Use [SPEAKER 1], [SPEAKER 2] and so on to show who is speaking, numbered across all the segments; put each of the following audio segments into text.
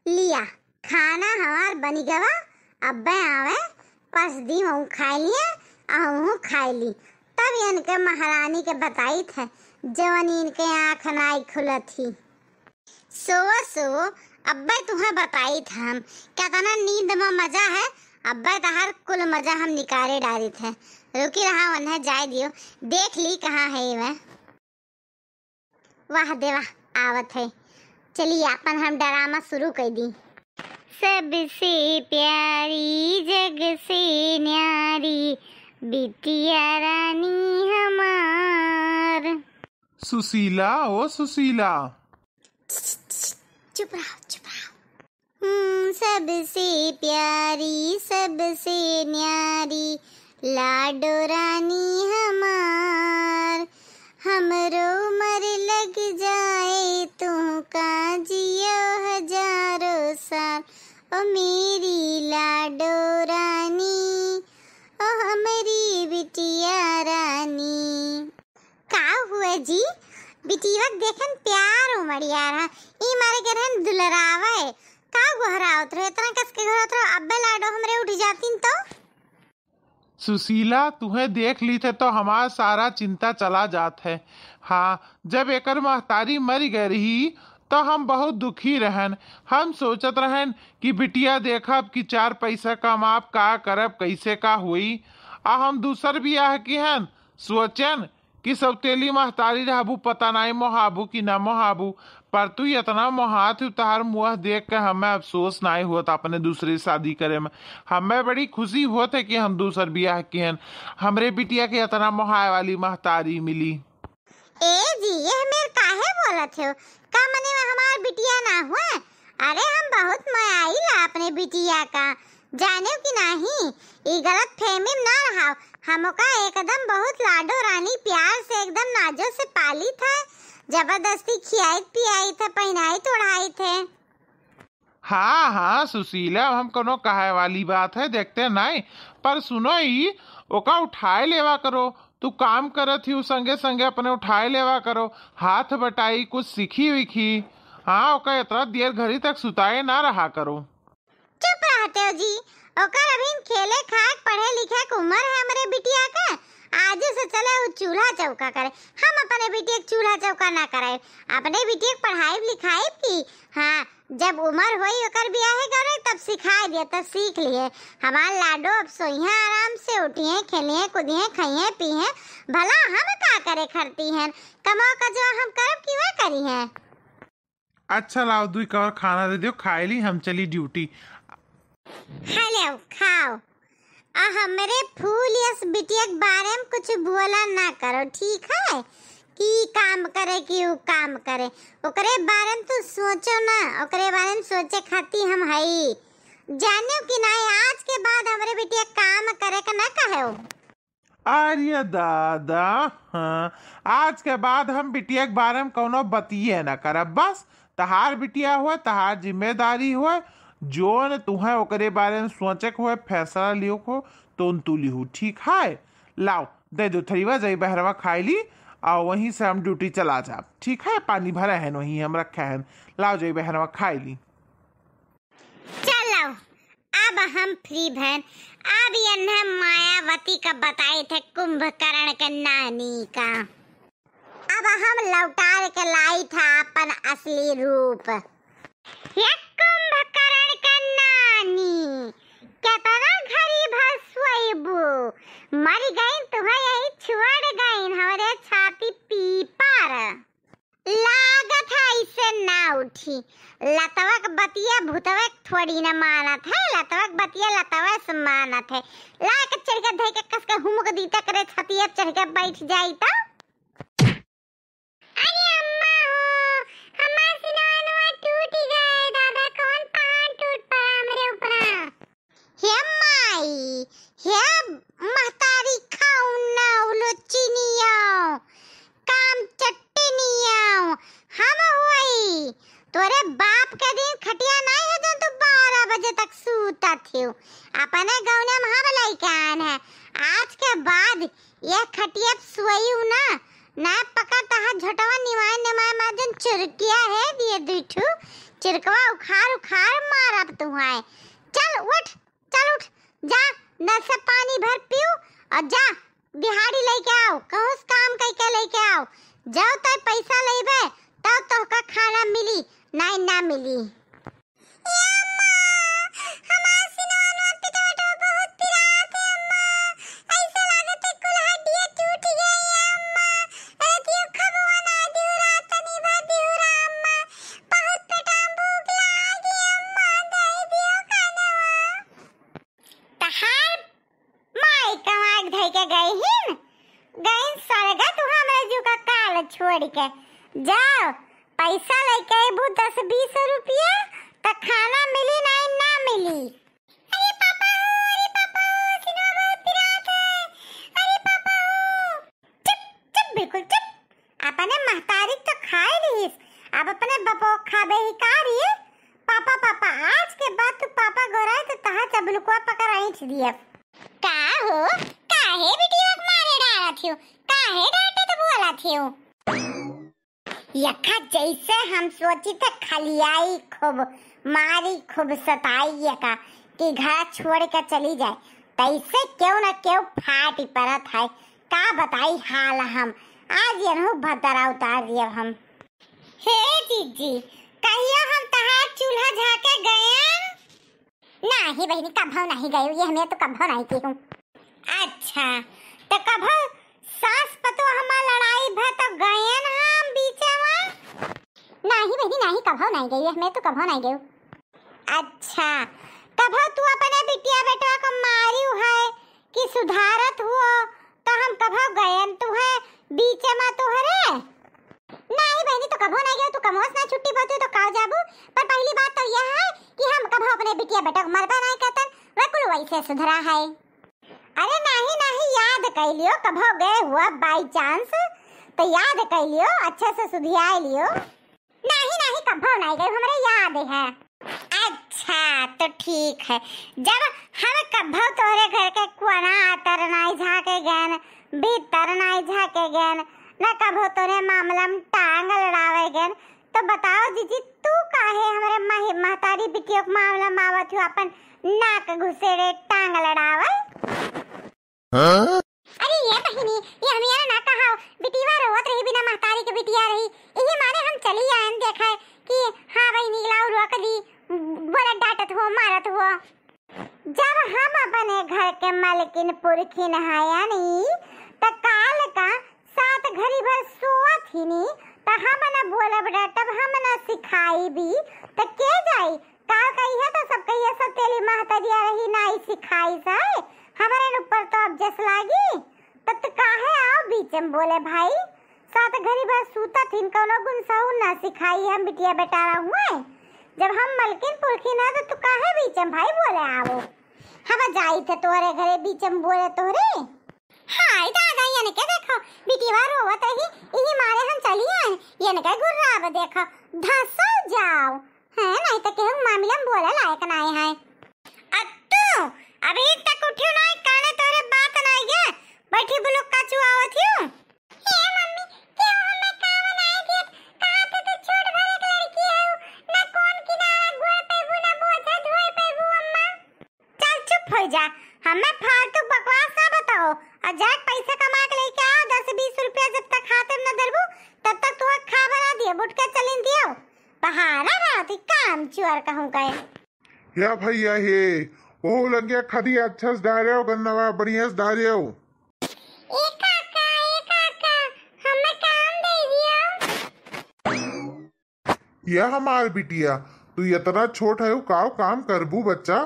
[SPEAKER 1] लिया खाना हमार बनी गवा। अब्बे आवे पस दी हूँ खाई लिया आहू खाई ली। तब इनके महारानी के बताई थे जवन इनके आँख नाई खुलत थी। सो अब्बे तुम्हें बताई था हम क्या कहना नींद में मजा है। अब्बे तहार कुल मजा हम निकाले डाली थे। रुकी रहा उन्हें जाए दियो देख ली कहाँ है मैं। वाह देवा आवत है। चलिए अपन हम ड्रामा शुरू कर दी। सबसे प्यारी जग से न्यारी बिटिया रानी हमार।
[SPEAKER 2] सुशीला ओ सुशीला।
[SPEAKER 1] चुप रहो। सबसे प्यारी सबसे न्यारी लाडो रानी हमार। हमरो मर लग जाए तू का जियो हजारों साल। ओ मेरी लाडो रानी ओ हमारी बिटिया रानी। का हुआ जी बिटिया देखन प्यार उमड़िया रहा ई मारे के रहन दुलरावे। का गोहरावत रहे इतना कस के घरत रहो अब्बे लाडो हमरे उठ जातीन तो।
[SPEAKER 2] सुशीला तुम्हें देख ली थे तो हमारा सारा चिंता चला जात है। हाँ जब एकर महतारी मर गई रही तो हम बहुत दुखी रहन। हम सोचत रहन कि बिटिया देखब कि 4 पैसा कमाब का करब कैसे का हुई। आ हम दूसर बियाह की हन सोचन कि सौतेली महतारी रहबू पता नहीं मोहाबू कि न मोहाबू। पर तू इतना मोहात तार मुँह देख के हमें अफसोस नहीं होता अपने दूसरी शादी करे में। हमें बड़ी खुशी होत है कि हम दूसर बियाह की हन हमरे बिटिया के इतना मोहाय वाली महतारी मिली।
[SPEAKER 1] ए जी ये मेरे काहे बोलत हो का मने हमार बिटिया ना हुआ। अरे हम बहुत मायाइला अपने बिटिया का जाने कि नहीं ये गलत फहमी ना रहा। हमका एकदम बहुत लाडो रानी प्यार से एकदम नाजो से पाली था। जबरदस्ती खियाई पियाई थे पहनाई तोड़ाई थे।
[SPEAKER 2] हाँ सुशीला हम कोनो कहे वाली बात है देखते नहीं। पर सुनो ही ओका उठाए लेवा करो। तू काम करत ही संगे संगे अपने उठाए लेवा करो हाथ बटाई कुछ सीखी विखी। हाँ ओका इतना देर घड़ी तक सुताए ना रहा करो।
[SPEAKER 1] चुप रहते हो जी ओकर अभी खेले खाए पढ़े लिखे की उम्र है हमारे बिटिया का। आज से चले वो चूल्हा चौका करे। हम अपने बिटिया चूल्हा चौका ना कराए अपने बिटिया पढ़ाई लिखाई की। हाँ जब उम्र हुई ओकर ब्याह करे तब सिखाए दिया तब सीख लिए। हमार लाडो अब सोइया आराम से उठिए खेलिए कूदिए खाइए पिए भला हम का करे खरती हैं कमा का जो हम करब की वह करी है।
[SPEAKER 2] अच्छा लाओ 2 कवर खाना दे दियो खाए ली हम चली ड्यूटी।
[SPEAKER 1] हेलो खाओ हमरे फूल यस बिटिया के बारे में कुछ बोला ना करो ठीक है कि काम करे कि वो काम करे ओकरे बारे में तू सोचो ना। ओकरे बारे में सोचे खाती हम हई जानियो कि नहीं आज के बाद हमरे बिटिया काम करे का ना कहे।
[SPEAKER 2] अरे दादा हाँ आज के बाद हम बिटिया के बारे में कोनो बतिये ना करब। बस तहार बिटिया हुआ तहार जिम्मेदारी हुआ जो न तुम्हें ओकरे बारे में सोचे को फैसला लियो को तो तू लिहू ठीक है। लाओ दे दो थरीवा जाई बहरवा खाई ली और वहीं से हम ड्यूटी चला जा ठीक है। पानी भरा है वहीं हम रखा है लाओ जाई बहरवा खाई ली।
[SPEAKER 1] चलो अब हम फ्री भैन अब इन्हें मायावती का बताए थे कुंभकर्ण के नानी का। अब हम लौटा के लाई था अपन असली रूप। ये कुंभकर्ण का नानी कितना घड़ी भर सोईबू मर गई तुम्हें यही छोड़ गई हमारे छाती पीपर लागत है इसे ना उठी। लतवक बतिया भूतवक थोड़ी न मानत है लतवक बतिया लतवा से मानत है। लाके चढ़ के धई के कस के हुमुक दी तक रे छतिया चढ़ के बैठ जाई तो। अरे अम्मा हो हमार सिनवा टूट गए दादा कौन पहाड़ टूट पड़ा मेरे ऊपर। हे माई हे महतारी खाऊ ना उलो चीनिया काम चट्टनिया हम हुई तोरे बाप के दिन खटिया नहीं है जो तू 12 बजे तक सूता थी। अपने गौने में हम लइकान है आज के बाद ये खटिया सोई ना ना पका तहा झटवा निवाय निवाय माजन चिरकिया है दिए दुठू चिरकवा उखाड़ उखाड़ मारब तुहाय। चल उठ जा नल से पानी भर पियो और जा बिहाड़ी लेके आओ कहूँ काम करके लेके आओ। जाओ तो पैसा लेबे तब तो का खाना मिली नहीं ना मिली। छोड़ के जाओ पैसा लेके आबू 10-20 रुपया तो खाना मिली नहीं ना मिली। अरे पापा सिनेमा बहुत पिरात है। अरे पापा चुप बिल्कुल चुप। अपने महतारी तो खाए रहीस अब अपने बपो खाबे ही का रही। पापा आज के बाद तू पापा गोराए तो तहा चबलुकवा पकड़ आइठ दिए। का हो काहे वीडियो मारे डाला थियो काहे डांटे तो बोला थियो। यखा जैसे हम सोची थे खलियाई खूब मारी खूब सताई यका कि घर छोड़ के चली जाए तैसे क्यों न क्यों फाटी परत है। का बताई हाल हम आज यहू भदरा उतार दिया हम। हे जीजी कहियो हम तहार चूल्हा झाके गए नहीं बहनी कभो नहीं गए ये हमें तो कभो नहीं की हूँ। अच्छा तो कभो सास पतो हमार लड़ाई भ तो गए हम बीचे में नहीं बहनी नहीं कभो नहीं गई मैं तो कभो नहीं गई। अच्छा कभो तू अपने बिटिया बेटा को मारियो है कि सुधारत हुओ तो हम कभो गए तू है बीचे में तुहरे नहीं बहनी तो कभो नहीं गए। तू कमोस ना छुट्टी पाती तो का जाबू पर पहली बात तो यह है कि हम कभो अपने बिटिया बेटा को मरबे नहीं करतन वे कुल वैसे सुधरा है। अरे नहीं याद कर लियो कभो गए हुआ बाई चांस तो याद कर लियो अच्छे से सुधिया लियो। नहीं कभो नहीं गए हमारे याद है। अच्छा तो ठीक है जब हम कभो तोरे घर के कुआना तरनाई झाके गए भीतर नहीं झाके गए न कभो तोरे मामला में टांग लड़ावे गए तो बताओ जीजी तू काहे हमारे महतारी बिटिया के मामला मावत हो अपन नाक घुसेड़े टांग लड़ावे। अरे ये बहिनी ये हम यार ना कहा बिटिया रोवत रही बिना महतारी के बिटिया रही यही माने हम चली आए देखा कि हां बहिनी लाऊ रोक दी बोला डांटत हो मारत हो। जब हम अपने घर के मालकिन पुरखिन हाया नहीं तो काल का सात घड़ी भर सोवत ही नहीं तो हम ना बोलब तब हम ना सिखाई भी तो के जाई का कही है तो सब कहिए सब तेली महतारी रही नहीं सिखाई साए हमारे ऊपर तो अब जस लागी तब तो काहे आओ बीच में बोले भाई सात घड़ी भर सूता थिन कोनो गुण सहू ना सिखाई हम बिटिया बेटा हुए जब हम मलकिन पुरखिन है तो तू काहे बीच में भाई बोले आओ हम जाई थे तोरे घरे बीच में बोले तोरे। हाय दादा ये ने के देखो बिटिया रोवत रही यही मारे हम चली आए ये ने के गुर्राब देखो धसल जाओ है नहीं तो केहू मामला में बोले लायक नहीं है। अत्तू अभी तक उठियो नहीं काने तोरे बात नहीं गे बैठी बुलुक का चुआवत हूं। हे मम्मी क्यों हमें काम नहीं दिए कहां पे तो छोट भर एक लड़की है ना कौन किनारा गोए पे ना बोझा धोए पे अम्मा। चल चुप हो जा हमें फालतू बकवास ना बताओ और जाके पैसा कमा के लेके आओ 10-20 रुपया जब तक खाते न दरबू तब तक तू खा बना दिए बुट के चलिन दियो बहाना बात काम चुआर कहूं कहे
[SPEAKER 2] या भैया हे वो लंगे खदी अच्छा से डारे हो गन्नवा बढ़िया से डारे हो।
[SPEAKER 1] ए काका हमें काम दे दियो।
[SPEAKER 2] यह हमार बिटिया तू इतना छोट है काव काम करबू बच्चा।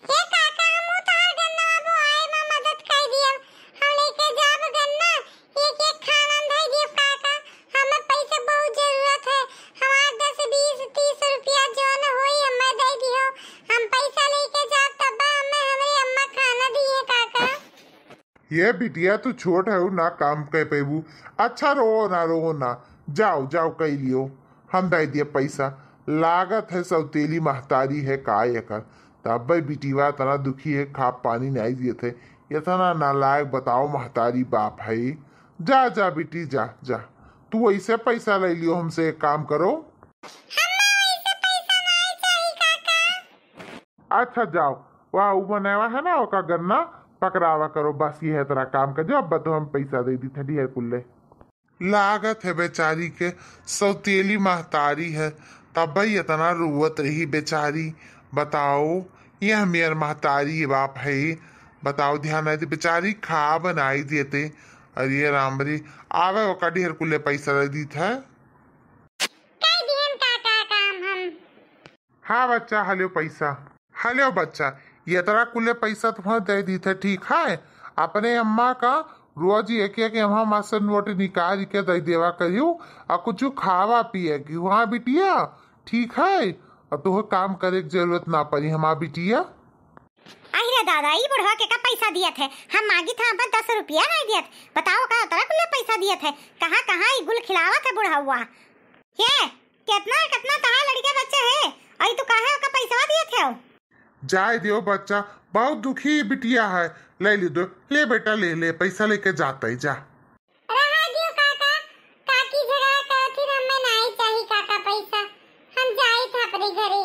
[SPEAKER 1] हे काका हम उतार गन्ना वो आए में मदद कर दियो हम लेके जाब गन्ना एक खाना दे दियो काका हमें पैसे बहुत जरूरत है हमार 10-20-30 रुपया जो न होई हमें दे दियो हम पैसा लेके जाब तब हमें हमरे अम्मा खाना दिए काका।
[SPEAKER 2] ये बिटिया तू छोट है ना काम कर पेबू अच्छा रो ना जाओ कह लियो हम दे दिए पैसा लागत है सौतेली महतारी है काय कर तब भाई बिटिया तना दुखी है खा पानी नहीं दिए थे इतना नालायक बताओ महतारी बाप है जा जा बेटी जा जा, तू ऐसे पैसा ले लियो हमसे, एक काम करो। अच्छा जाओ, वहाँ वो बनावा है ना ओका गन्ना पकड़ावा करो, बस ये है तेरा काम का। जब तो हम पैसा दे दी थे ढेर कुल्ले। लागत है बेचारी के सौतेली महतारी है, तब भाई इतना रुवत रही बेचारी। बताओ ये हमेर महतारी बाप है, बताओ ध्यान आई बेचारी खा बनाई देते। अरे रामरी आवे ओका ढेर कुल्ले पैसा दे दी था। हाँ बच्चा हलो पैसा, हलो बच्चा, ये तरह कुल्ले पैसा तुम्हें दे दी थे, ठीक है। अपने अम्मा का रोज एक एक अम्मा मास्टर नोट निकाल के दे देवा करियो, और कुछ खावा पिए की वहाँ बिटिया, ठीक है। और तुम्हें काम करे की जरूरत ना पड़ी हमारा बिटिया।
[SPEAKER 1] अरे दादा ये बुढ़वा के का पैसा दिया थे, हम मांगी था अपन 10 रुपया नहीं दिया। बताओ का तरह कुल्ले पैसा दिए थे, कहाँ कहाँ ये गुल खिलावा थे बुढ़ा हुआ। ये कितना कितना कहाँ लड़के बच्चे है, आई तो कहाँ का पैसा दिए थे।
[SPEAKER 2] जाए दियो बच्चा, बहुत दुखी बिटिया है, ले ली दो, ले बेटा ले ले, पैसा लेके जाता है जा।
[SPEAKER 1] रहा दियो काका, काकी जगह कहती हमें नहीं चाहिए काका पैसा, हम जाए था अपने घरे।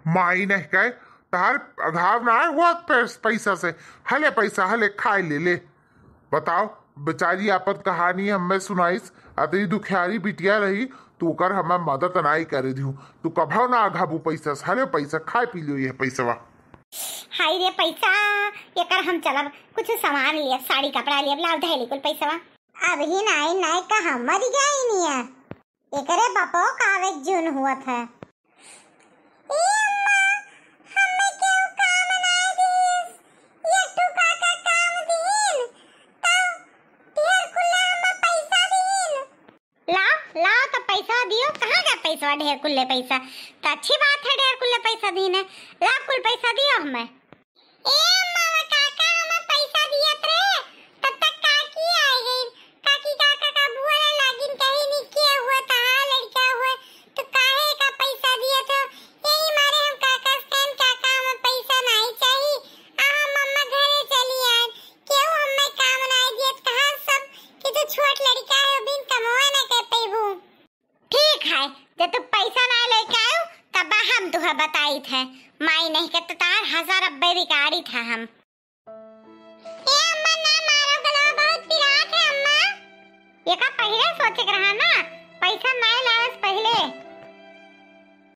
[SPEAKER 2] माई नहीं कहे तार आधार ना हुआ पैसा से, हले पैसा हले खाए ले ले। बताओ बेचारी आपत कहानी हमें सुनाइस, अतरी दुखियारी बिटिया रही तू कर हमें मदद नहीं करे दी, तू कभो ना घाबू पैसा से, हले पैसा खाए पी लो ये पैसा।
[SPEAKER 1] हाय रे पैसा, ये कर हम चलब कुछ सामान लिया, साड़ी कपड़ा लिया, लाव धैली कुल पैसा। अब ही नहीं का हम मर गया ही नहीं है, एकरे बापो कागज जून हुआ था। पैसा ढेर कुल्ले पैसा तो अच्छी बात है, ढेर कुल्ले पैसा दीने, लाख कुल पैसा दियो हमें। ए मामा काका हमें पैसा दिया रे, तब तक काकी आ गई, काकी काका का बुआ लागिन कहीं नहीं किया हुआ था, लड़का हुआ तो काहे का पैसा दिया था। यही मारे हम काका स्कैन काका हमें पैसा नहीं चाहिए, हम मम्मा घरे चली आए, क्यों हमें काम नहीं दिया, कहां सब कि तू छोट लड़का है बिन कमाए ना कर पेबू। ठीक है जब तू पैसा ना लेके आयो तब हम तुहे बताई थे, माई नहीं के तो तार 1000 अब्बे बिगाड़ी था हम। ए अम्मा ना मारो, गला बहुत पिरात है अम्मा। ये का पहले सोचे रहा ना, पैसा ना लावे पहले।